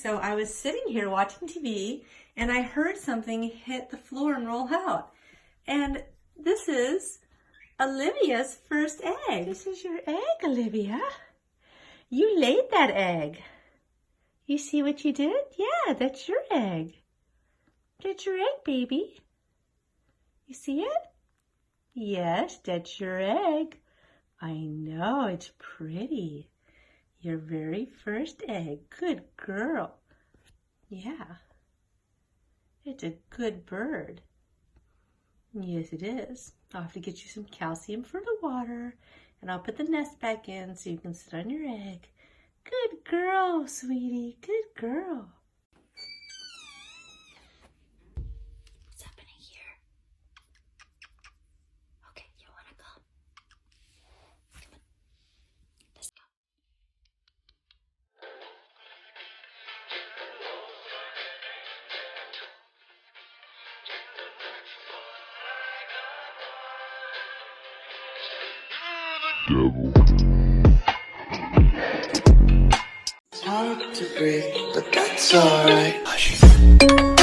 So I was sitting here watching TV and I heard something hit the floor and roll out. And this is Olivia's first egg. This is your egg, Olivia. You laid that egg. You see what you did? Yeah, that's your egg. That's your egg, baby. You see it? Yes, that's your egg. I know, it's pretty. Your very first egg. Good girl. Yeah. It's a good bird. Yes, it is. I'll have to get you some calcium for the water, and I'll put the nest back in so you can sit on your egg. Good girl, sweetie. Good girl. What's happening here? Okay, you want to come? Come on. Let's go. Devil. It's hard to breathe, but that's alright.